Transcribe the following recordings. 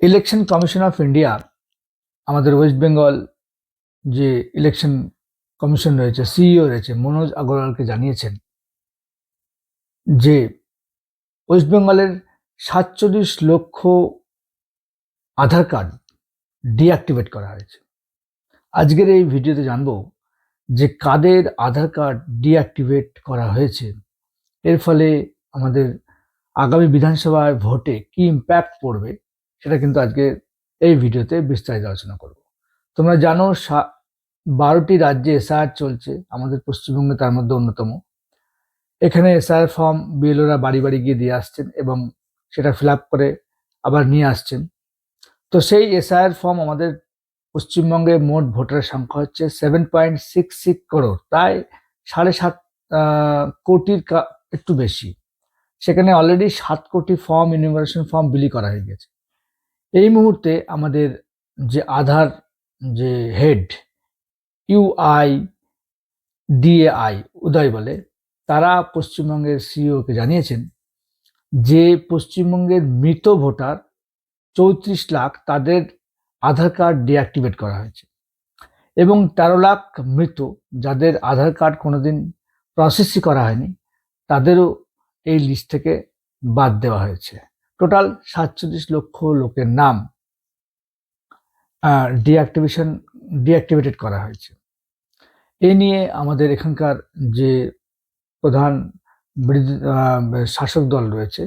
Election commission of India আমাদের West Bengal যে election commission রয়েছে, সিইও রয়েছে, মনোজ আগরওয়ালকে জানিয়েছেন যে ওয়েস্ট বেঙ্গলের ৪৭ লক্ষ আধার কার্ড ডিঅ্যাক্টিভেট করা হয়েছে। আজকের এই ভিডিওতে জানবো যে কাদের আধার কার্ড ডিঅ্যাক্টিভেট করা হয়েছে, এর ফলে আমাদের আগামী বিধানসভার ভোটে কি ইম্প্যাক্ট পড়বে সেটা কিন্তু আজকে এই ভিডিওতে বিস্তারিত আলোচনা করব। তোমরা জানো 12টি রাজ্যে এসআইআর চলছে, আমাদের পশ্চিমবঙ্গে তার মধ্যে অন্যতম। এখানে এসআইআর ফর্ম বিএলওরা বাড়ি বাড়ি গিয়ে দিয়ে আসছেন এবং সেটা ফিল আপ করে আবার নিয়ে আসছেন। তো সেই এসআইআর ফর্ম আমাদের পশ্চিমবঙ্গে মোট ভোটারের সংখ্যা হচ্ছে 7.66 করোড়, প্রায় 7.5 কোটির একটু বেশি। সেখানে অলরেডি 7 কোটি ফর্ম, ইনুমারেশন ফর্ম বিলি করা হয়ে গেছে। এই মুহূর্তে আমাদের যে আধার যে হেড UIDAI উদয় বলে, তারা পশ্চিমবঙ্গের সিইওকে জানিয়েছেন যে পশ্চিমবঙ্গের মৃত ভোটার 34 লাখ, তাদের আধার কার্ড ডিঅ্যাক্টিভেট করা হয়েছে এবং 13 লাখ মৃত যাদের আধার কার্ড কোনোদিন প্রসেসই করা হয়নি, তাদেরও এই লিস্ট থেকে বাদ দেওয়া হয়েছে। টোটাল ৪৭ লক্ষ লোকের নাম ডিঅ্যাক্টিভেটেড করা হয়েছে। এ নিয়ে আমাদের এখানকার যে প্রধান শাসক দল রয়েছে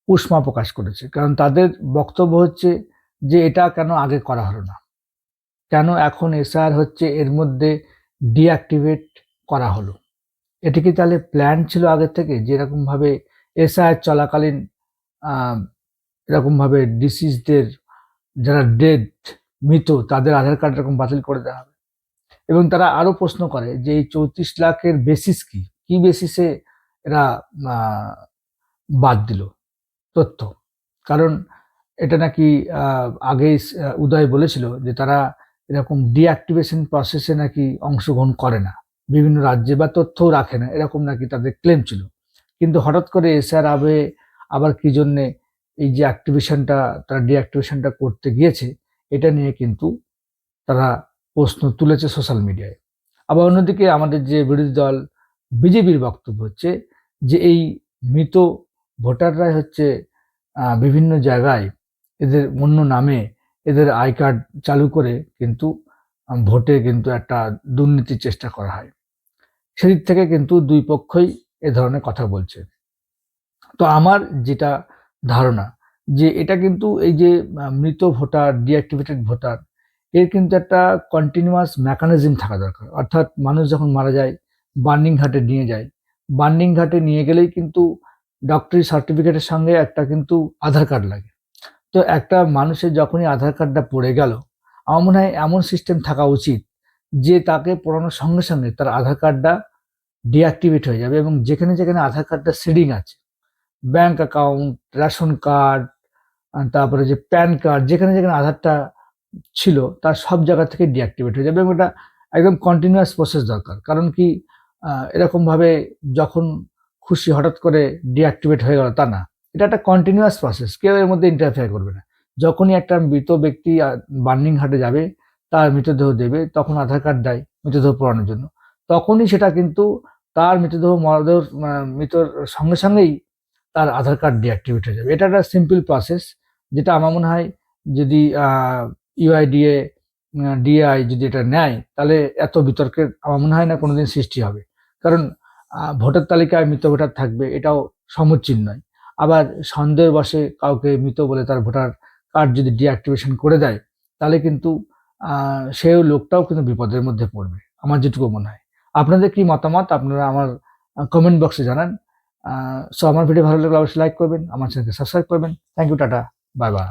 উষ্মা প্রকাশ করেছে, কারণ তাদের বক্তব্য হচ্ছে যে এটা কেন আগে করা হলো না, কেন এখন এসআইআর হচ্ছে এর মধ্যে ডিঅ্যাক্টিভেট করা হলো। এটি কি তাহলে প্ল্যান ছিল আগের থেকে, যে এরকমভাবে এসআইআর চলাকালীন এরকমভাবে ডিসিজদের যারা ডেড মৃত তাদের আধার কার্ড এরকম বাতিল করে দেওয়া হবে? এবং তারা আরো প্রশ্ন করে যে এই 34 লাখের বেসিস কি বেসিসে এরা বাদ দিল তথ্য? কারণ এটা নাকি আগেই উদয় বলেছিল যে তারা এরকম ডিঅ্যাক্টিভেশন প্রসেসে নাকি অংশগ্রহণ করে না বিভিন্ন রাজ্যে, বা তথ্যও রাখে না, এরকম নাকি তাদের ক্লেম ছিল। কিন্তু হঠাৎ করে এসআর আবার কি জন্যে এই যে তারা ডিঅ্যাক্টিভেশনটা করতে গিয়েছে, এটা নিয়ে কিন্তু তারা প্রশ্ন তুলেছে সোশ্যাল মিডিয়ায়। আবার অন্যদিকে আমাদের যে বিরোধী দল বিজেপির বক্তব্য হচ্ছে যে এই মৃত ভোটাররাই হচ্ছে বিভিন্ন জায়গায় এদের অন্য নামে এদের আই কার্ড চালু করে কিন্তু ভোটে কিন্তু একটা দুর্নীতির চেষ্টা করা হয়। সেদিক থেকে কিন্তু দুই পক্ষই এ ধরনের কথা বলছে। তো আমার যেটা ধারণা যে এটা কিন্তু এই যে মৃত ভোটার, ডিঅ্যাক্টিভেটেড ভোটার, এর কিন্তু একটা কন্টিনিউয়াস মেকানিজম থাকা দরকার। অর্থাৎ মানুষ যখন মারা যায় বার্নিং ঘাটে নিয়ে যায়, বার্নিং ঘাটে নিয়ে গেলেই কিন্তু ডক্টরি সার্টিফিকেটের সঙ্গে একটা কিন্তু আধার কার্ড লাগে। তো একটা মানুষের যখনই আধার কার্ডটা পড়ে গেল, আমার মনে হয় এমন সিস্টেম থাকা উচিত যে তাকে পড়ানোর সঙ্গে সঙ্গে তার আধার কার্ডটা ডিঅ্যাক্টিভেট হয়ে যাবে, এবং যেখানে যেখানে আধার কার্ডটা সিডিং আছে, ব্যাংক অ্যাকাউন্ট, রেশন কার্ড, তারপরে যে প্যান কার্ড, যেখানে যেখানে আধারটা ছিল তার সব জায়গা থেকে ডিঅ্যাক্টিভেট হয়ে যাবে। এবং এটা একদম কন্টিনিউয়াস প্রসেস দরকার। কারণ কি এরকমভাবে যখন খুশি হঠাৎ করে ডিঅ্যাক্টিভেট হয়ে গেল তা না, এটা একটা কন্টিনিউয়াস প্রসেস, কেউ এর মধ্যে ইন্টারফেয়ার করবে না। যখনই একটা মৃত ব্যক্তি বার্নিং ঘাটে যাবে, তার মৃতদেহ দেবে, তখন আধার কার্ড দেয় মৃতদেহ পোড়ানোর জন্য, তখনই সেটা কিন্তু তার মৃতর সঙ্গে সঙ্গেই তার আধার কার্ড ডিঅ্যাক্টিভেট হয়ে যাবে। এটা একটা সিম্পল প্রসেস, যেটা আমার মনে হয় যদি ডিআই যদি এটা নেয়, তাহলে এত বিতর্কের আমার মনে হয় না কোনোদিন সৃষ্টি হবে। কারণ ভোটার তালিকায় মৃত ভোটার থাকবে, এটাও সমীচীন নয়। আবার সন্দেহের বশে কাউকে মৃত বলে তার ভোটার কার্ড যদি ডিঅ্যাক্টিভেশন করে দেয়, তাহলে কিন্তু সেই লোকটাও কিন্তু বিপদের মধ্যে পড়বে, আমার যেটুকু মনে হয়। আপনাদের কি মতামত আপনারা আমার কমেন্ট বক্সে জানান। সো আমার ভিডিও ভালো লাগলে অবশ্যই লাইক করবেন, আমার চ্যানেলকে সাবস্ক্রাইব করবেন। Thank you, tata, bye by.